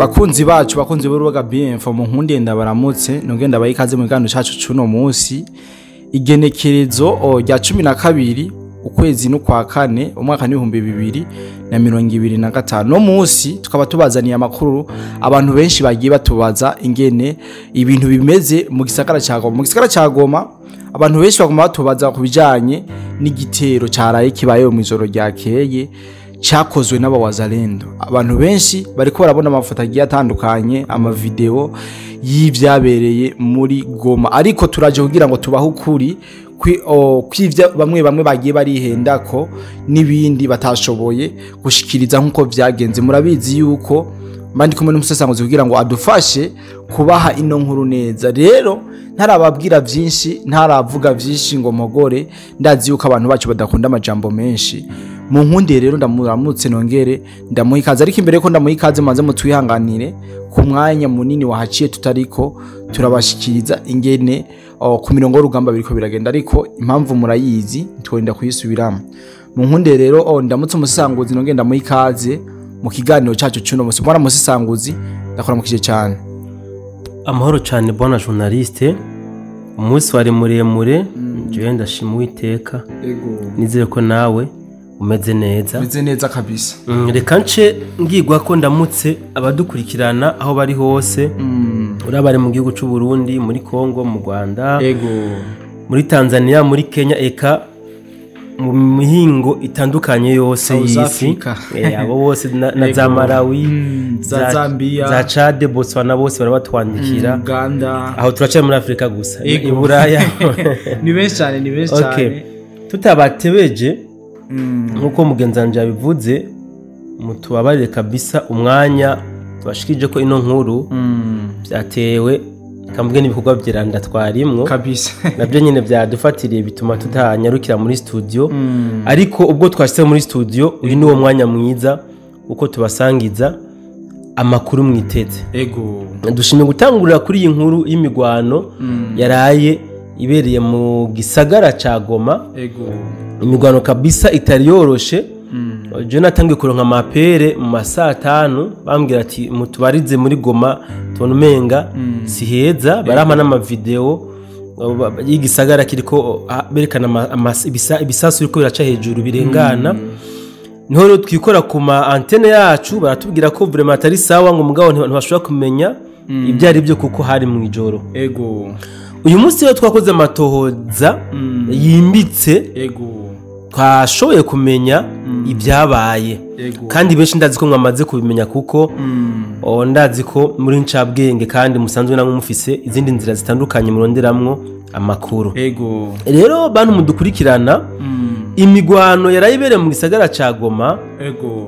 bakunzi bacu bakunzi b'urubuga BMfo mu nkundiye ndabaramutse nongenda bayikaze mu gano cacu cuno munsi igenekerezo rya 12 ukwezi no kwa kane umwaka ni 2025 no munsi tukaba tubazaniye amakuru abantu benshi bagiye batubaza ingene ibintu bimeze mu gisagara ca Goma abantu benshi bagoma batubaza kubijanye n'igitero caraye kibaye mu ijoro ryakeye cyakozwe n'abawazalendo. Abantu benshi bariko barabona amafoto agiye atandukanye ama video y'ivyabereye muri Goma, ariko turaje kugira ngo tubaho ukuri kw'ivya bamwe bagiye barihendako n'ibindi batashoboye gushikiriza nkuko vyagenze. Murabizi yuko mandi kumwe n'umusesanguzi kugira ngo adufashe kubaha ino nkuru neza. Rero ntarababwira vyinshi, ntaravuga vyinshi ngo mogore, ndazi yuko abantu bacu badakunda amajambo menshi. Mu nkundiye rero ndamuramutse nongere ndamuhikaza, ariko imbere ko ndamuhikaze manze mutwihanganire ku mwanya munini wahaciye tutariko turabashikiriza ingene ku mirongo y'urugamba biriko biragenda, ariko impamvu murayizi twenda kuyisubiramo. Mu nkundiye rero ndamutse umusanguzi nongere ndamuhikaze mu kiganiro cyacu cyuno musi. Mbona musisanguzi ndakora mukije cyane. Amahoro cyane bwana journaliste, umunsi wari muremure je ndashima Uwiteka. Nizere ko nawe umeze neza kabisa. Reka nce ngigwa ko ndamutse abadukurikirana aho bari hose, urabare mu gihugu cy'u Burundi, muri Kongo, mu Rwanda, muri Tanzania, muri Kenya, eka mu mihingo itandukanye yose y'isi, abo bose na za Malawi, za Zambia, za Chad, Botswana, bose barabatwandikira, Uganda, aho turaca muri Afrika gusa, i Buraya. Ni benshi cyane. Okay, tutabatebeje nkuko mugenzanje yabivuze, mutubabarire kabisa umwanya tubashikije ko ino nkuru byatewe kamubwe n'ibikorwa byiranda twarimwo kabisa. Nabyo nyine byadufatiriye bituma tutanyarukira muri studio, ariko ubwo twashyize muri studio uyu ni wo mwanya mwiza uko tubasangiza amakuru mwiteze. Dushimye gutangurira kuri iyi nkuru y'imigwano yaraye ibereye mu gisagara ca Goma. Imigwano kabisa itari yoroshe. Je natangiye kuronka mapere mu masaa 5 bambwira ati mutubarize muri Goma tubona umenga si heza, barampa n'ama video y'igisagara kiriko berekana ibisasu biriko biraca hejuru birengana. Niho rero twikora ku ma antenne yacu baratubwira ko vraiment atari sawa, ngo mugabo ntibashobora kumenya ibyo ari byo kuko hari mu ijoro. Uyu munsi rero twakoze amatohoza yimbitse, twashoboye kumenya ibyabaye, kandi benshi ndazi ko mwamaze kubimenya kuko ndazi ko muri ncabwenge kandi musanzwe namwe mufise izindi nzira zitandukanye muronderamwo amakuru. Rero bantu mudukurikirana, imigwano yarayibere mu gisagara ca Goma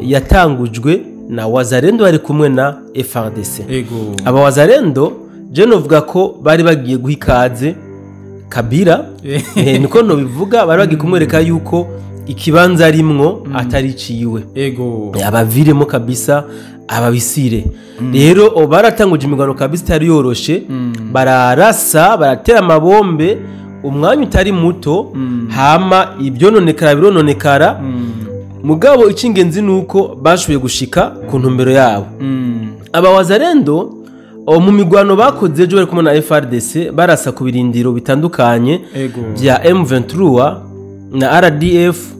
yatangujwe na wazalendo bari kumwe na FARDC. Aba wazalendo je novuga ko bari bagiye guhikaze Kabila, niko no bivuga, bari bagiye kumwereka yuko ikibanza rimwo atari ciwe, abaviremo kabisa ababisire. Rero baratanguje imigwano kabisa itari yoroshe, bararasa baratera amabombe umwanya utari muto, hama ibyononekara birononekara. Mugabo icingenzi nuko bashoboye gushika ku ntumbero yabo. Aba wazalendo mu migwano bakoze ejo bari kumwe na FARDC barasa ku birindiro bitandukanye bya M23 na RDF.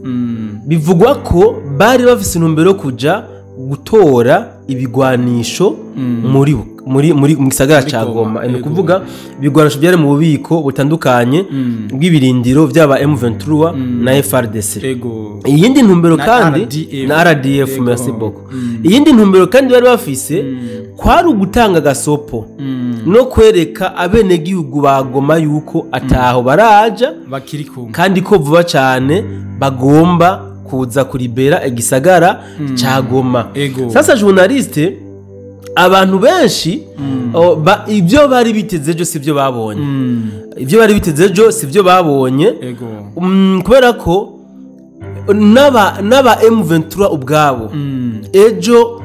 Bivugwa ko bari bafise intumbero yo kuja gutora ibigwanisho muri mu gisagara ca Goma. Ni kuvuga ibigwanisho byari mu bubiko butandukanye bw'ibirindiro by'aba M23 na FARDC. Iyindi ntumbero kandi na RDF, merci beaucoup. Iyindi ntumbero kandi bari bafise kwari ugutanga gasopo no kwereka abene gihugu ba Goma yuko ataho baraja bakiri kumwe, kandi ko vuba cyane bagomba kuza kuribera igisagara ca Goma. Sasa journaliste, abantu benshi ibyo bari biteze ejo sivyo babonye. Ibyo bari biteze ejo sivyo babonye, kubera ko naba M23 ubwabo ejo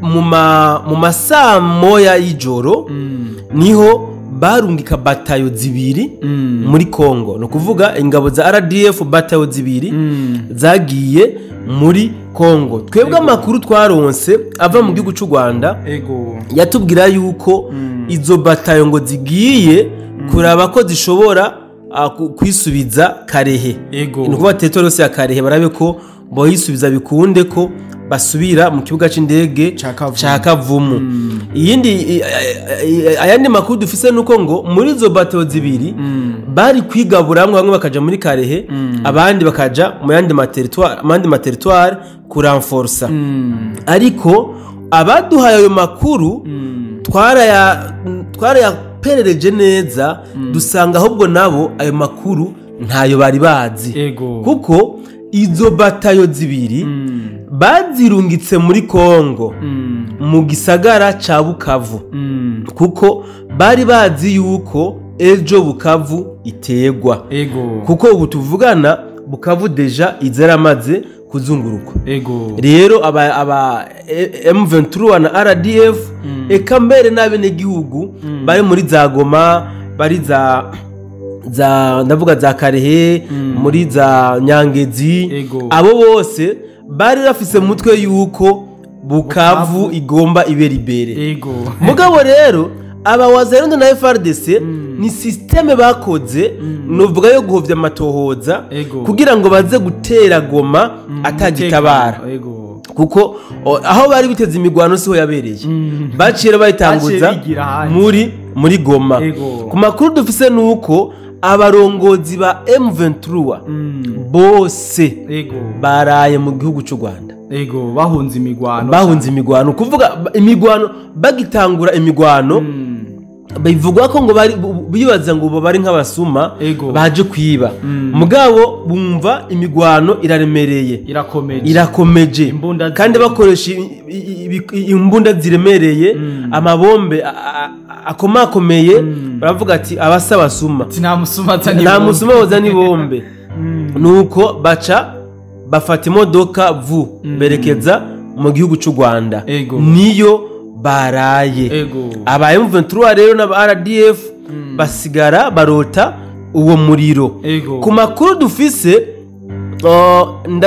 mu masaa moya y'ijoro niho barungika batayo zibiri muri Kongo, no kuvuga ingabo za RDF batayo zibiri zagiye muri Kongo. Twebwe amakuru twaronse ava mu gihugu cy'u Rwanda yatubwira yuko izo batayo ngo zigiye kuraba ko zishobora kwisubiza Karehe, no kuvuga territoire yose ya Karehe barabe ko boyisubiza bikunde ko basubira mu kibuga c'indege ca Kavumu. Ayandi makuru dufise nuko ngo muri izo bateau zibiri bari kwigaburamwe, bamwe bakaja muri Karehe abandi bakaja mu yandi materitoire kuranforsa. Ariko abaduhaye ayo makuru twarayaperereje neza, dusanga ahubwo nabo ayo makuru ntayo bari bazi, kuko izo batayo zibiri bazirungitse muri Kongo mu gisagara ca Bukavu, kuko bari bazi yuko ejo Bukavu itegwa, kuko ubu tuvugana Bukavu deja izaramaze kuzunguruka. Rero aba M23 na RDF eka mbere n'abene gihugu bari muri za Goma, bari za ndavuga za Karehe, muri za Nyangezi, abo bose bari bafise mutwe yuko Bukavu igomba ibe libere. Mugabo rero aba wazarendo na FRDC ni systeme bakoze, novuga yo guhovya amatohoza kugira ngo baze gutera Goma atagitabara, kuko aho bari biteze imigwano siho yabereye, bacira bayitanguza muri Goma. Ku makuru dufise nuko abarongozi ba M23 bose baraye mu gihugu cy'u Rwanda, bahunze imigwano, kuvuga imigwano bagitangura imigwano bivugwa ko ngo bari bibaza ngo bari nk'abasuma baje kwiba. Mugabo bumva imigwano iraremereye, irakomeje kandi bakoresha imbunda ziremereye, amabombe akomakomeye. Baravuga ati abasaba suma, nta musuma wazani bombe. Nuko baca bafata imodoka berekeza mu gihugu cy'u Rwanda, niyo baraye. Aba M23 rero na RDF basigara barota uwo muriro. Ku makuru dufise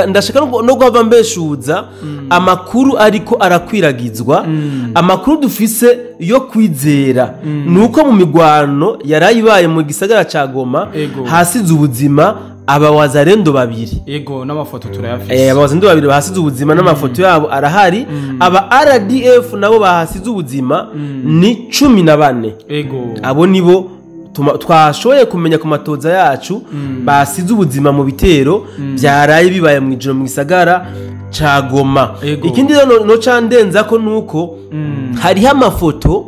ndashaka no guhava mbeshuza amakuru ariko arakwiragizwa. Amakuru dufise yo kwizera nuko mu migwano yarayibaye mu gisagara ca Goma hasize ubuzima aba wazarendo babiri. N'amafoto turayafise. Aba wazarendo babiri bahasize ubuzima n'amafoto yabo arahari. Aba RDF nabo bahasize ubuzima ni 14. Abo nibo twashoboye kumenya ku matoza yacu basize ubuzima mu bitero byaraye bibaye mu ijoro mu gisagara ca Goma. Ikindi no candenza ko nuko hariho amafoto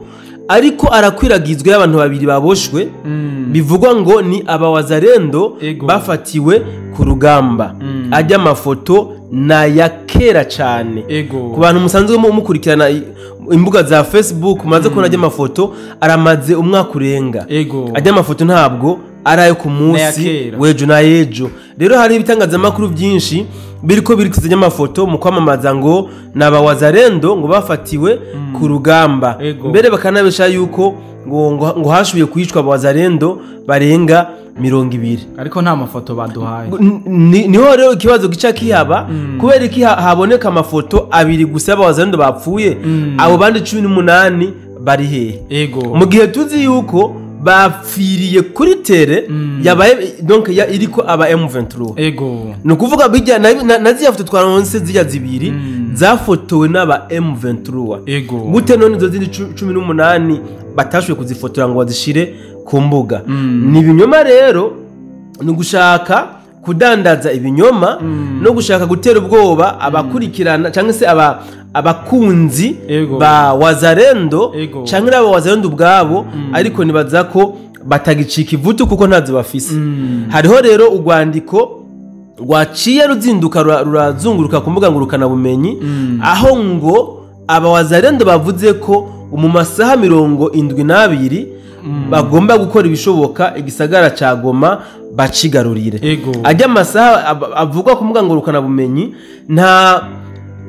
ariko arakwiragizwe y'abantu babiri baboshwe, bivugwa ngo ni abawazarendo bafatiwe ku rugamba. Ajya amafoto na ya kera cyane, ku bantu musanzwe mukurikirana imbuga za Facebook maze ko najya amafoto aramaze umwaka urenga. Ajya amafoto ntabwo arayo ku munsi wejo na yejo. Rero hari ibitangazamakuru byinshi biriko birikizanya amafoto mu kwamamaza ngo nabawazarendo ngo bafatiwe ku rugamba. Mbere bakanabesha yuko ngo hashubiye kwicwa abawazarendo barenga 20, ariko nta mafoto baduhaye. Niho rero ikibazo gica kihaba, kubera iki haboneka amafoto abiri gusa y'abawazarendo bapfuye, abo bandi 18 bari hehe? Mu gihe tuzi yuko bapfiriye kuri tere yabaye donc iriko aba M23. No kuvuga bijya naziya foto twaronse zijya zibiri zafotowe n'aba M23. Gute none izo zindi 18 batashwe kuzifotora ngo bazishire ku mbuga? Ni ibinyoma rero, ni gushaka kudandaza ibinyoma no gushaka gutera ubwoba abakurikirana cyangwa se abakunzi ba wazarendo cyangwa aba wazarendo ubwabo, ariko nibaza ko batagicika ivutu kuko ntazo bafise. Hariho rero urwandiko rwaciye ruzinduka rurazunguruka ku mbuga ngurukana bumenyi, aho ngo aba wazarendo bavuze ko mu masaha 72 bagomba gukora ibishoboka igisagara ca Goma bacigarurire. Ajya amasaha avugwa ku mbuga ngurukana bumenyi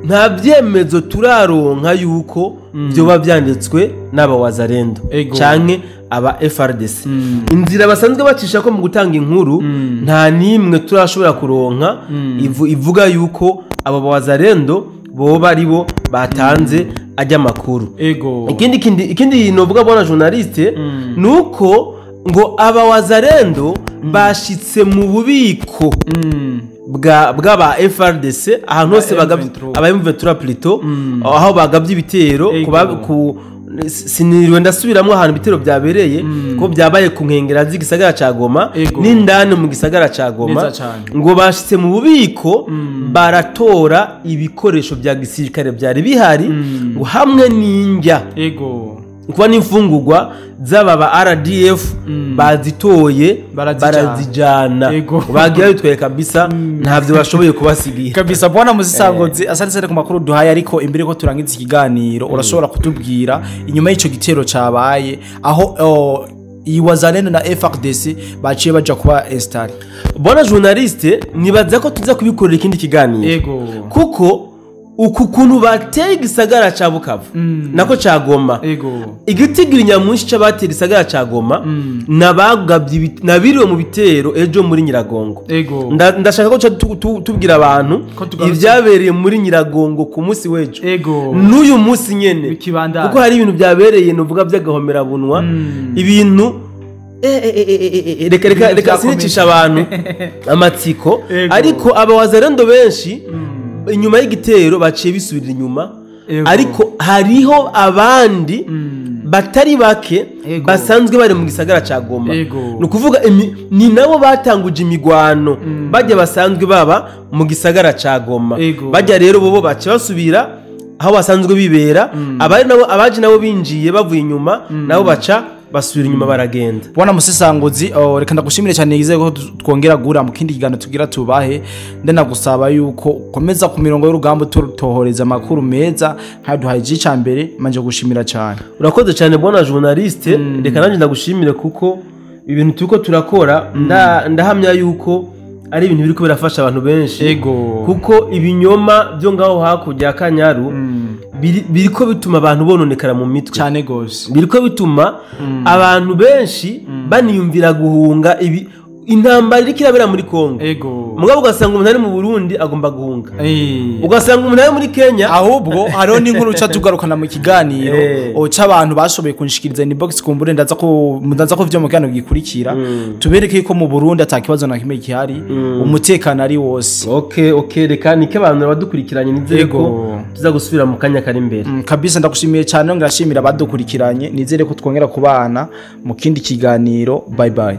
nta byemezo turaronka yuko byoba byanditswe n'aba wazalendo canke aba FRDC inzira basanzwe bacisha ko mu gutanga inkuru nta nimwe turashobora kuronka ivuga yuko aba wazalendo boba aribo batanze ajya makuru ikindi novuga bona journaliste nuko ngo aba wazalendo bashitse mu bubiko bw'aba FRDC ahantu hose aba M23 plutôt aho bagabye ibitero siniriwe ndasubiramwe ahantu ibitero byabereye ko byabaye ku nkengera z'igisagara ca Goma n'indani mu gisagara ca Goma ngo bashitse mu bubiko baratora ibikoresho bya gisirikare byari bihari ngo hamwe n'injya kuba n'imfungurwa z'aba RDF bazitoye barazijana bagira bitwaye kabisa ntavyo bashoboye kubasigira kabisa bwana muzisangozi asante ku makuru duhaye ariko imbere ko turangiza ikiganiro urashobora kutubwira inyuma y'ico gitero cabaye aho iwazalendo na FRDC baciye baja kuba install bona journaliste nibaza ko tuza kubikorera ikindi kiganiro kuko uku kuntu bateye igisagara ca Bukavu nako ca Goma igitigiri nyamunshi c'abatera isagara ca Goma nabagabye nabiriwe mu bitero ejo muri Nyiragongo ndashaka ko tubwira abantu ivyabereye muri Nyiragongo ku munsi wejo n'uyu munsi nyene kuko hari ibintu byabereye novuga by'agahomera bunwa ibintu reka sinicisha abantu amatsiko ariko aba wazalendo benshi inyuma y'igitero baciye bisubira inyuma ariko hariho abandi batari bake basanzwe bari mu gisagara ca Goma no kuvuga ni nabo batanguje imigwano bajya basanzwe baba mu gisagara ca Goma bajya rero bobo bace basubira aho basanzwe bibera abari nabo abaje nabo binjiye bavuye inyuma nabo baca basubira inyuma baragenda bwana musesangozi reka ndagushimire cyane yize ko twongera gura mu kindi kigano tugira tubahe ndena gusaba yuko komeza ku mirongo y'urugamba tutohoreza makuru meza haduhaye ica mbere manje gushimira cyane urakoze cyane bwana journaliste reka nanje ndagushimire kuko ibintu turiko turakora ndahamya yuko ari ibintu biriko birafasha abantu benshi kuko ibinyoma byo ngaho hakujya Kanyaru biriko bituma abantu bononekara mu mitwe cyane gose biriko bituma abantu benshi baniyumvira guhunga intambara iri kirabera muri Kongo mugabo ugasanga umuntu ari mu Burundi agomba guhunga ugasanga umuntu ari muri Kenya ahubwo hariho n'inkuru uca tugarukana mu kiganiro c'abantu bashoboye kunshikiriza inbox kumbure ndaza ko vyo mu kiganiro gikurikira tubereke ko mu Burundi atakibazo na kimwe gihari umutekano ari wose okay reka nike abantu badukurikiranye nizere ko tuza gusubira mu kanya kari imbere kabisa ndagushimiye cyane ngashimira abadukurikiranye nizere ko twongera kubana mu kindi kiganiro bye bye